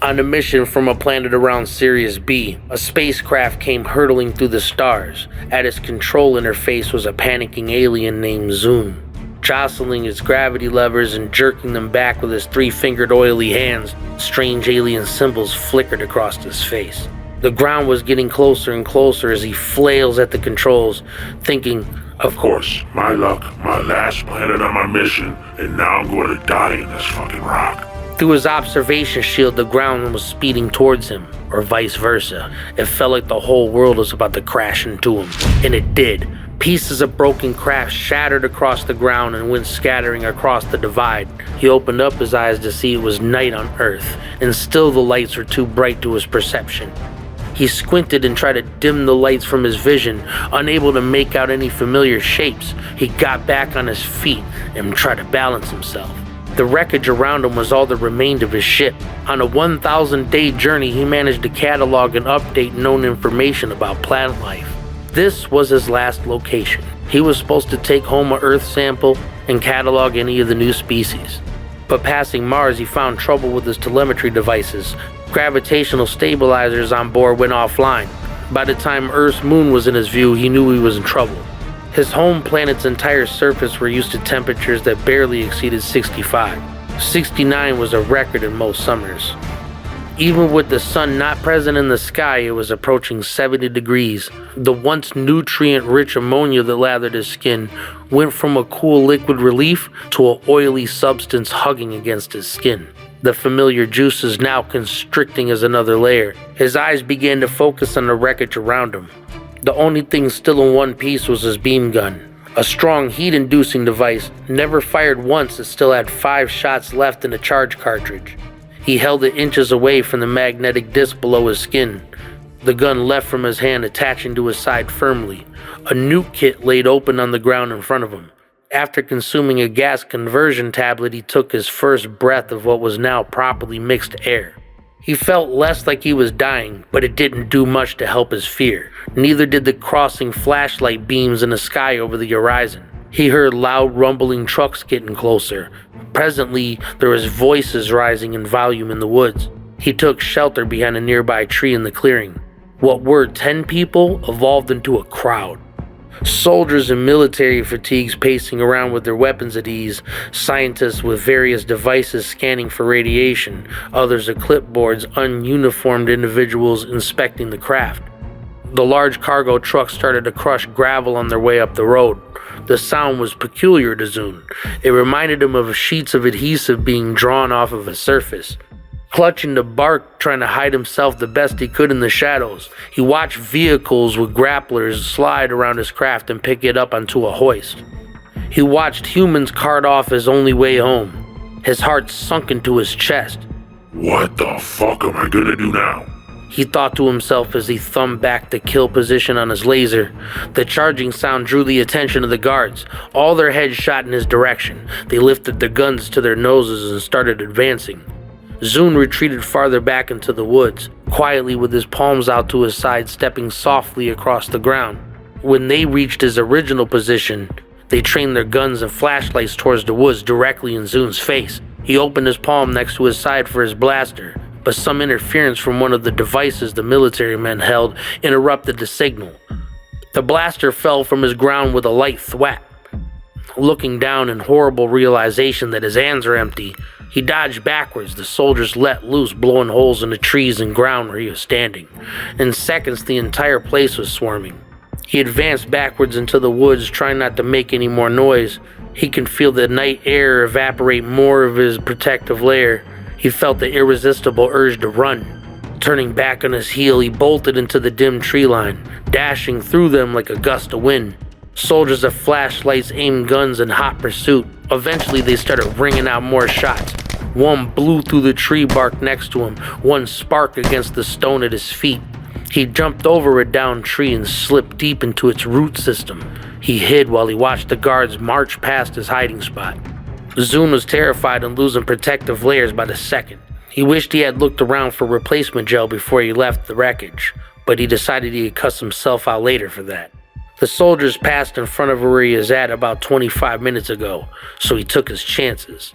On a mission from a planet around Sirius B, a spacecraft came hurtling through the stars. At its control interface was a panicking alien named Zune. Jostling its gravity levers and jerking them back with his three-fingered oily hands, strange alien symbols flickered across his face. The ground was getting closer and closer as he flails at the controls, thinking, "Of course, my luck, my last planet on my mission, and now I'm going to die in this fucking rock." Through his observation shield, the ground was speeding towards him, or vice versa. It felt like the whole world was about to crash into him, and it did. Pieces of broken craft shattered across the ground and went scattering across the divide. He opened up his eyes to see it was night on Earth, and still the lights were too bright to his perception. He squinted and tried to dim the lights from his vision, unable to make out any familiar shapes. He got back on his feet and tried to balance himself. The wreckage around him was all that remained of his ship. On a 1,000-day journey, he managed to catalog and update known information about planet life. This was his last location. He was supposed to take home an Earth sample and catalog any of the new species. But passing Mars, he found trouble with his telemetry devices. Gravitational stabilizers on board went offline. By the time Earth's moon was in his view, he knew he was in trouble. His home planet's entire surface were used to temperatures that barely exceeded 65. 69 was a record in most summers. Even with the sun not present in the sky, it was approaching 70 degrees. The once nutrient-rich ammonia that lathered his skin went from a cool liquid relief to an oily substance hugging against his skin. The familiar juices now constricting as another layer. His eyes began to focus on the wreckage around him. The only thing still in one piece was his beam gun. A strong heat-inducing device, never fired once, it still had 5 shots left in the charge cartridge. He held it inches away from the magnetic disc below his skin. The gun left from his hand, attaching to his side firmly. A nuke kit laid open on the ground in front of him. After consuming a gas conversion tablet, he took his first breath of what was now properly mixed air. He felt less like he was dying, but it didn't do much to help his fear. Neither did the crossing flashlight beams in the sky over the horizon. He heard loud rumbling trucks getting closer. Presently, there was voices rising in volume in the woods. He took shelter behind a nearby tree in the clearing. What were 10 people evolved into a crowd. Soldiers in military fatigues pacing around with their weapons at ease, scientists with various devices scanning for radiation, others at clipboards, ununiformed individuals inspecting the craft. The large cargo trucks started to crush gravel on their way up the road. The sound was peculiar to Zune. It reminded him of sheets of adhesive being drawn off of a surface. Clutching the bark, trying to hide himself the best he could in the shadows, he watched vehicles with grapplers slide around his craft and pick it up onto a hoist. He watched humans cart off his only way home. His heart sunk into his chest. "What the fuck am I gonna do now?" He thought to himself as he thumbed back the kill position on his laser. The charging sound drew the attention of the guards. All their heads shot in his direction. They lifted their guns to their noses and started advancing. Zune retreated farther back into the woods, quietly with his palms out to his side, stepping softly across the ground. When they reached his original position, they trained their guns and flashlights towards the woods directly in Zune's face. He opened his palm next to his side for his blaster, but some interference from one of the devices the military men held interrupted the signal. The blaster fell from his ground with a light thwack. Looking down in horrible realization that his hands are empty, he dodged backwards. The soldiers let loose, blowing holes in the trees and ground where he was standing. In seconds, the entire place was swarming. He advanced backwards into the woods, trying not to make any more noise. He could feel the night air evaporate more of his protective layer. He felt the irresistible urge to run. Turning back on his heel, he bolted into the dim tree line, dashing through them like a gust of wind. Soldiers of flashlights aimed guns in hot pursuit. Eventually, they started ringing out more shots. One blew through the tree bark next to him, one sparked against the stone at his feet. He jumped over a downed tree and slipped deep into its root system. He hid while he watched the guards march past his hiding spot. Zune was terrified and losing protective layers by the second. He wished he had looked around for replacement gel before he left the wreckage, but he decided he'd cuss himself out later for that. The soldiers passed in front of where he was at about 25 minutes ago, so he took his chances.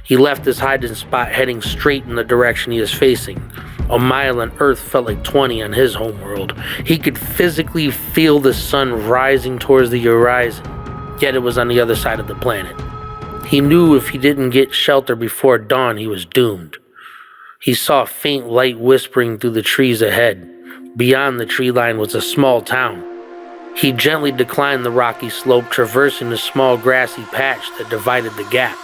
He left his hiding spot heading straight in the direction he was facing. A mile on Earth felt like 20 on his homeworld. He could physically feel the sun rising towards the horizon, yet it was on the other side of the planet. He knew if he didn't get shelter before dawn, he was doomed. He saw faint light whispering through the trees ahead. Beyond the tree line was a small town. He gently declined the rocky slope, traversing the small grassy patch that divided the gap.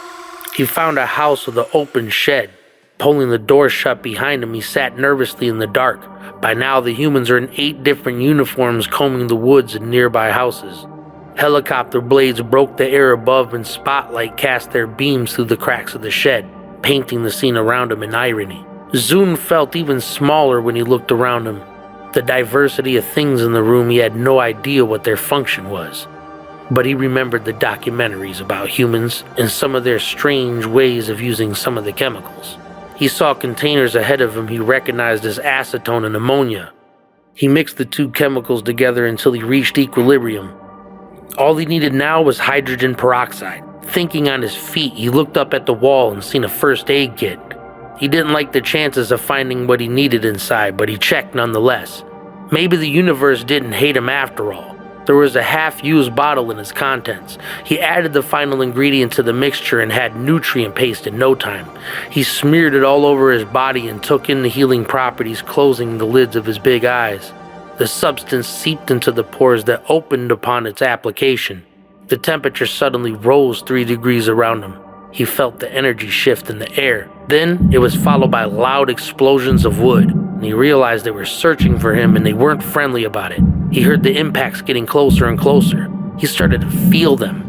He found a house with an open shed. Pulling the door shut behind him, he sat nervously in the dark. By now, the humans are in 8 different uniforms combing the woods and nearby houses. Helicopter blades broke the air above and spotlight cast their beams through the cracks of the shed, painting the scene around him in irony. Zune felt even smaller when he looked around him. The diversity of things in the room, he had no idea what their function was. But he remembered the documentaries about humans and some of their strange ways of using some of the chemicals. He saw containers ahead of him he recognized as acetone and ammonia. He mixed the 2 chemicals together until he reached equilibrium. All he needed now was hydrogen peroxide. Thinking on his feet, he looked up at the wall and seen a first aid kit. He didn't like the chances of finding what he needed inside, but he checked nonetheless. Maybe the universe didn't hate him after all. There was a half-used bottle in its contents. He added the final ingredient to the mixture and had nutrient paste in no time. He smeared it all over his body and took in the healing properties, closing the lids of his big eyes. The substance seeped into the pores that opened upon its application. The temperature suddenly rose 3 degrees around him. He felt the energy shift in the air. Then it was followed by loud explosions of wood, and he realized they were searching for him and they weren't friendly about it. He heard the impacts getting closer and closer. He started to feel them.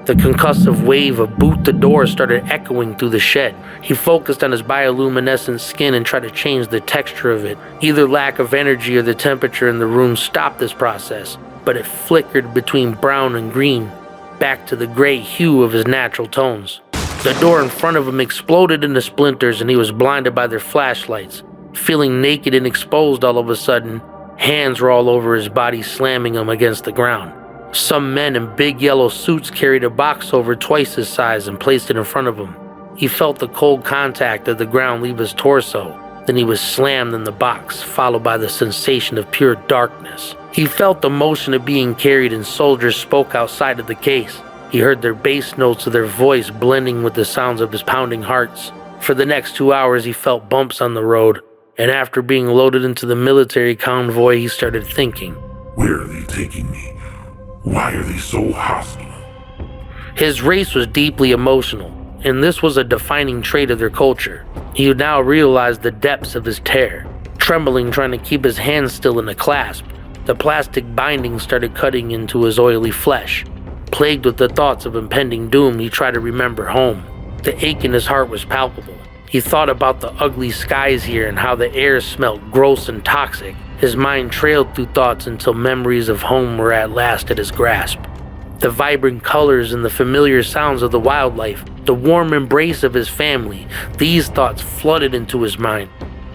The concussive wave of boot the door started echoing through the shed. He focused on his bioluminescent skin and tried to change the texture of it. Either lack of energy or the temperature in the room stopped this process, but it flickered between brown and green, back to the gray hue of his natural tones. The door in front of him exploded into splinters and he was blinded by their flashlights. Feeling naked and exposed all of a sudden, hands were all over his body, slamming him against the ground. Some men in big yellow suits carried a box over twice his size and placed it in front of him. He felt the cold contact of the ground leave his torso. Then he was slammed in the box, followed by the sensation of pure darkness. He felt the motion of being carried and soldiers spoke outside of the case. He heard their bass notes of their voice blending with the sounds of his pounding hearts. For the next 2 hours, he felt bumps on the road, and after being loaded into the military convoy, he started thinking, where are they taking me? Why are they so hostile? His race was deeply emotional, and this was a defining trait of their culture. He now realized the depths of his terror. Trembling, trying to keep his hands still in a clasp, the plastic binding started cutting into his oily flesh. Plagued with the thoughts of impending doom, he tried to remember home. The ache in his heart was palpable. He thought about the ugly skies here and how the air smelled gross and toxic. His mind trailed through thoughts until memories of home were at last at his grasp. The vibrant colors and the familiar sounds of the wildlife, the warm embrace of his family, these thoughts flooded into his mind.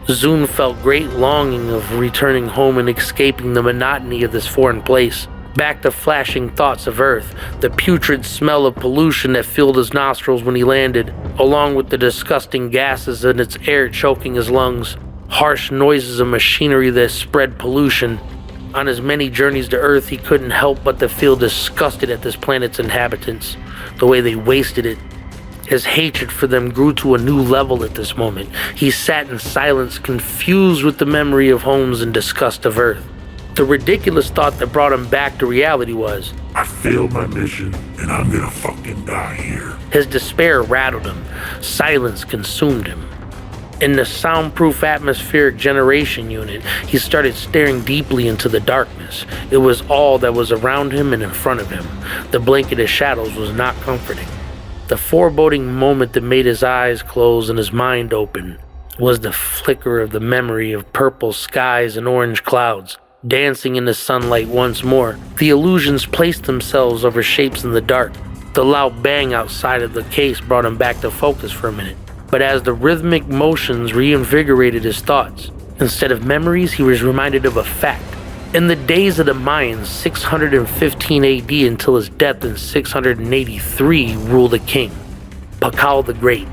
Zune felt great longing of returning home and escaping the monotony of this foreign place. Back to flashing thoughts of Earth, the putrid smell of pollution that filled his nostrils when he landed, along with the disgusting gases in its air choking his lungs, harsh noises of machinery that spread pollution. On his many journeys to Earth, he couldn't help but to feel disgusted at this planet's inhabitants, the way they wasted it. His hatred for them grew to a new level at this moment. He sat in silence, confused with the memory of homes and disgust of Earth. The ridiculous thought that brought him back to reality was, I failed my mission and I'm gonna fucking die here. His despair rattled him. Silence consumed him. In the soundproof atmospheric generation unit, he started staring deeply into the darkness. It was all that was around him and in front of him. The blanket of shadows was not comforting. The foreboding moment that made his eyes close and his mind open was the flicker of the memory of purple skies and orange clouds. Dancing in the sunlight once more, the illusions placed themselves over shapes in the dark. The loud bang outside of the case brought him back to focus for a minute. But as the rhythmic motions reinvigorated his thoughts, instead of memories, he was reminded of a fact. In the days of the Mayans, 615 AD until his death in 683, ruled a king, Pakal the Great.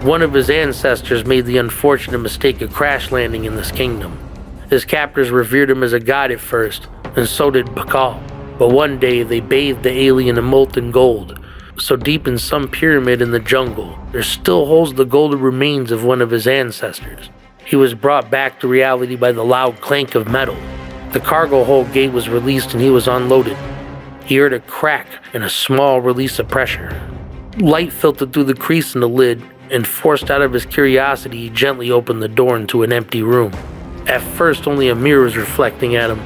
One of his ancestors made the unfortunate mistake of crash landing in this kingdom. His captors revered him as a god at first, and so did Bakal. But one day they bathed the alien in molten gold. So deep in some pyramid in the jungle, there still holds the golden remains of one of his ancestors. He was brought back to reality by the loud clank of metal. The cargo hold gate was released and he was unloaded. He heard a crack and a small release of pressure. Light filtered through the crease in the lid, and forced out of his curiosity, he gently opened the door into an empty room. At first, only a mirror was reflecting at him.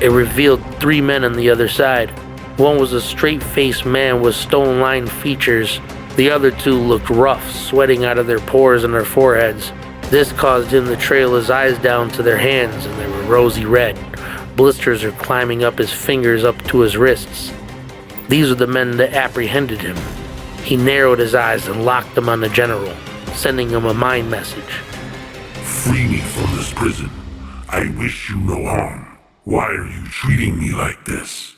It revealed 3 men on the other side. One was a straight-faced man with stone-lined features. The other 2 looked rough, sweating out of their pores and their foreheads. This caused him to trail his eyes down to their hands, and they were rosy red. Blisters are climbing up his fingers up to his wrists. These were the men that apprehended him. He narrowed his eyes and locked them on the general, sending him a mind message. Free me from this prison. I wish you no harm. Why are you treating me like this?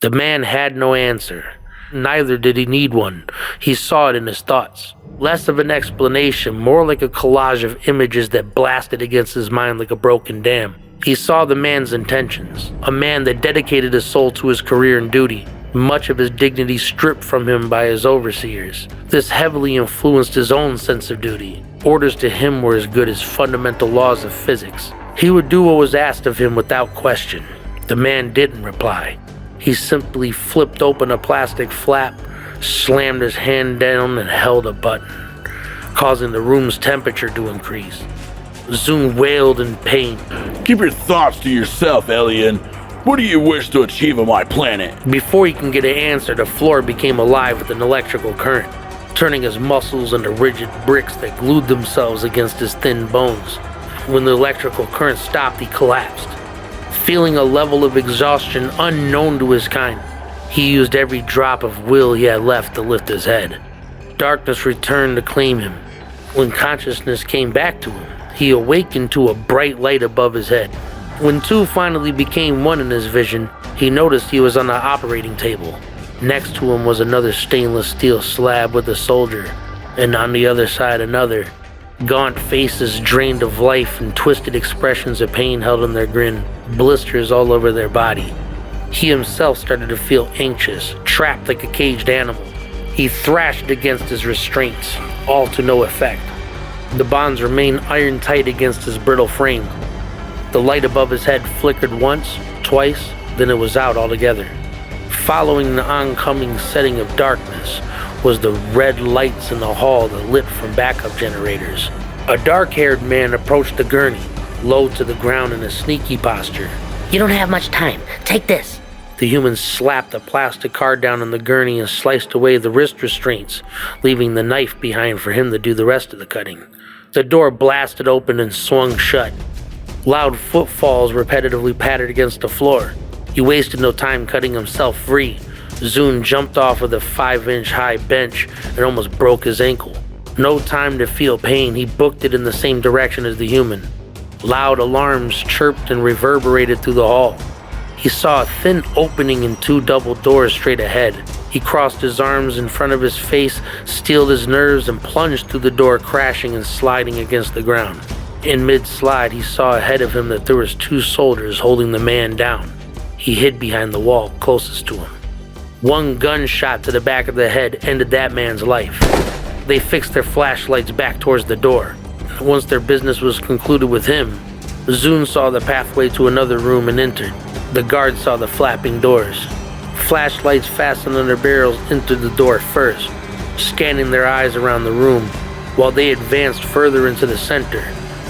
The man had no answer. Neither did he need one. He saw it in his thoughts. Less of an explanation, more like a collage of images that blasted against his mind like a broken dam. He saw the man's intentions, a man that dedicated his soul to his career and duty, much of his dignity stripped from him by his overseers. This heavily influenced his own sense of duty. Orders to him were as good as fundamental laws of physics. He would do what was asked of him without question. The man didn't reply. He simply flipped open a plastic flap, slammed his hand down, and held a button, causing the room's temperature to increase. Zune wailed in pain. Keep your thoughts to yourself, alien. What do you wish to achieve on my planet? Before he can get an answer, the floor became alive with an electrical current, turning his muscles into rigid bricks that glued themselves against his thin bones. When the electrical current stopped, he collapsed, feeling a level of exhaustion unknown to his kind. He used every drop of will he had left to lift his head. Darkness returned to claim him. When consciousness came back to him, he awakened to a bright light above his head. When 2 finally became one in his vision, he noticed he was on the operating table. Next to him was another stainless steel slab with a soldier, and on the other side another. Gaunt faces drained of life and twisted expressions of pain held in their grin, blisters all over their body. He himself started to feel anxious, trapped like a caged animal. He thrashed against his restraints, all to no effect. The bonds remained iron-tight against his brittle frame. The light above his head flickered once, twice, then it was out altogether. Following the oncoming setting of darkness was the red lights in the hall that lit from backup generators. A dark-haired man approached the gurney, low to the ground in a sneaky posture. You don't have much time. Take this. The human slapped a plastic card down on the gurney and sliced away the wrist restraints, leaving the knife behind for him to do the rest of the cutting. The door blasted open and swung shut. Loud footfalls repetitively pattered against the floor. He wasted no time cutting himself free. Zune jumped off of the 5-inch high bench and almost broke his ankle. No time to feel pain, he booked it in the same direction as the human. Loud alarms chirped and reverberated through the hall. He saw a thin opening in 2 double doors straight ahead. He crossed his arms in front of his face, steeled his nerves, and plunged through the door, crashing and sliding against the ground. In mid-slide, he saw ahead of him that there was 2 soldiers holding the man down. He hid behind the wall closest to him. 1 gunshot to the back of the head ended that man's life. They fixed their flashlights back towards the door. Once their business was concluded with him, Zune saw the pathway to another room and entered. The guards saw the flapping doors. Flashlights fastened on their barrels entered the door first, scanning their eyes around the room, while they advanced further into the center.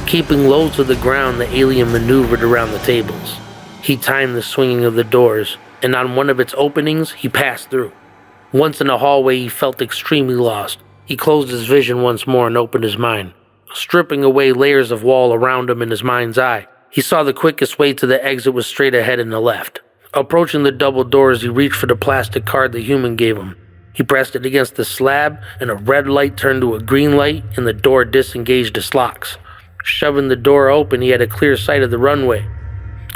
Keeping low to the ground, the alien maneuvered around the tables. He timed the swinging of the doors, and on one of its openings, he passed through. Once in the hallway, he felt extremely lost. He closed his vision once more and opened his mind, stripping away layers of wall around him in his mind's eye. He saw the quickest way to the exit was straight ahead and the left. Approaching the double doors, he reached for the plastic card the human gave him. He pressed it against the slab, and a red light turned to a green light, and the door disengaged its locks. Shoving the door open, he had a clear sight of the runway.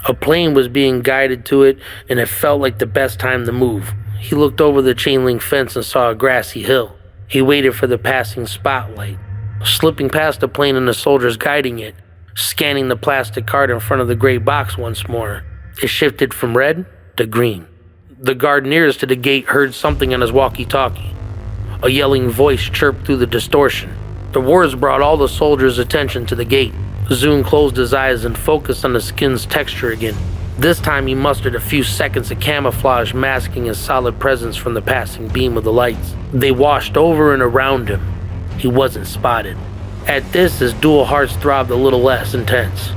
A plane was being guided to it, and it felt like the best time to move. He looked over the chain link fence and saw a grassy hill. He waited for the passing spotlight, slipping past the plane and the soldiers guiding it, scanning the plastic card in front of the gray box once more. It shifted from red to green. The guard nearest to the gate heard something on his walkie-talkie. A yelling voice chirped through the distortion. The words brought all the soldiers' attention to the gate. Zune closed his eyes and focused on the skin's texture again. This time he mustered a few seconds of camouflage masking his solid presence from the passing beam of the lights. They washed over and around him. He wasn't spotted. At this, his dual hearts throbbed a little less intense.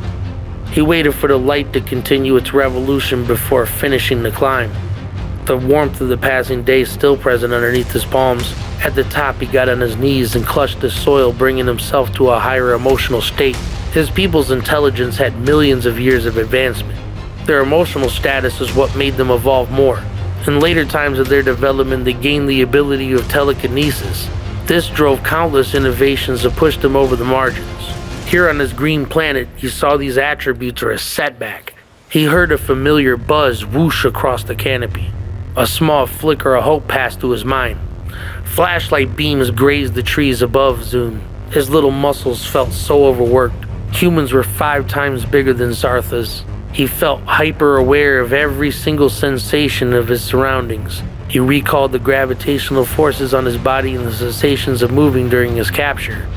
He waited for the light to continue its revolution before finishing the climb. The warmth of the passing day still present underneath his palms. At the top, he got on his knees and clutched the soil, bringing himself to a higher emotional state. His people's intelligence had millions of years of advancement. Their emotional status is what made them evolve more. In later times of their development, they gained the ability of telekinesis. This drove countless innovations that pushed them over the margins. Here on this green planet, he saw these attributes are a setback. He heard a familiar buzz whoosh across the canopy. A small flicker of hope passed through his mind. Flashlight beams grazed the trees above Zune. His little muscles felt so overworked. Humans were 5 times bigger than Zartha's. He felt hyper-aware of every single sensation of his surroundings. He recalled the gravitational forces on his body and the sensations of moving during his capture,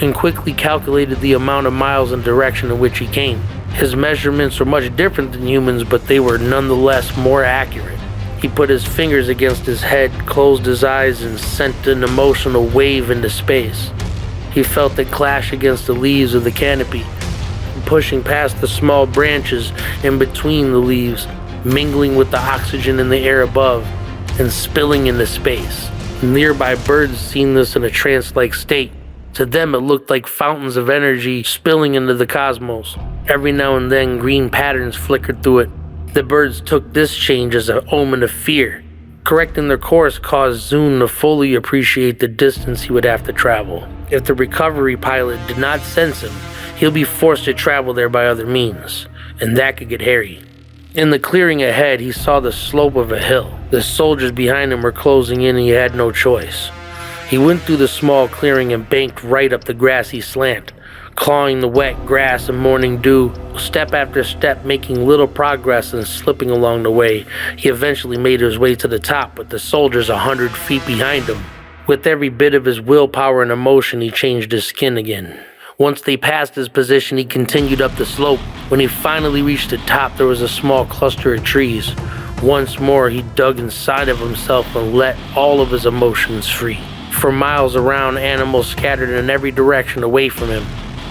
and quickly calculated the amount of miles and direction in which he came. His measurements were much different than humans, but they were nonetheless more accurate. He put his fingers against his head, closed his eyes, and sent an emotional wave into space. He felt it clash against the leaves of the canopy, pushing past the small branches in between the leaves, mingling with the oxygen in the air above, and spilling into space. Nearby birds seen this in a trance-like state. To them, it looked like fountains of energy spilling into the cosmos. Every now and then, green patterns flickered through it. The birds took this change as an omen of fear. Correcting their course caused Zune to fully appreciate the distance he would have to travel. If the recovery pilot did not sense him, he'll be forced to travel there by other means, and that could get hairy. In the clearing ahead, he saw the slope of a hill. The soldiers behind him were closing in and he had no choice. He went through the small clearing and banked right up the grassy slant, clawing the wet grass and morning dew, step after step making little progress and slipping along the way. He eventually made his way to the top with the soldiers 100 feet behind him. With every bit of his willpower and emotion, he changed his skin again. Once they passed his position, he continued up the slope. When he finally reached the top, there was a small cluster of trees. Once more, he dug inside of himself and let all of his emotions free. For miles around, animals scattered in every direction away from him.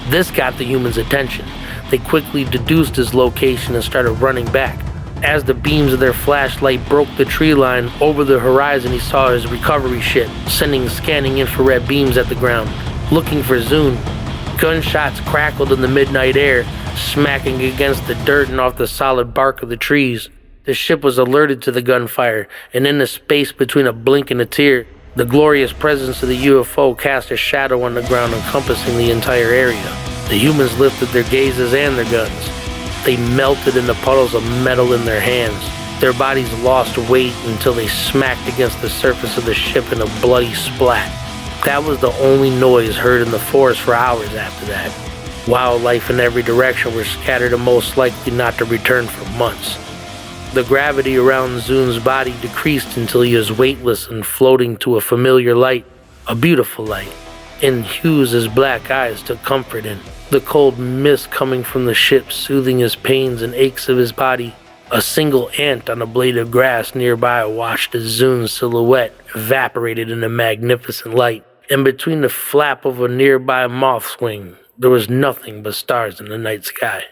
This got the humans' attention. They quickly deduced his location and started running back. As the beams of their flashlight broke the tree line over the horizon, he saw his recovery ship, sending scanning infrared beams at the ground, looking for Zune. Gunshots crackled in the midnight air, smacking against the dirt and off the solid bark of the trees. The ship was alerted to the gunfire, and in the space between a blink and a tear, the glorious presence of the UFO cast a shadow on the ground encompassing the entire area. The humans lifted their gazes and their guns. They melted into puddles of metal in their hands. Their bodies lost weight until they smacked against the surface of the ship in a bloody splat. That was the only noise heard in the forest for hours after that. Wildlife in every direction were scattered and most likely not to return for months. The gravity around Zune's body decreased until he was weightless and floating to a familiar light, a beautiful light, in hues his black eyes took comfort in. The cold mist coming from the ship soothing his pains and aches of his body. A single ant on a blade of grass nearby watched as Zune's silhouette evaporated in a magnificent light. In between the flap of a nearby moth's wing, there was nothing but stars in the night sky.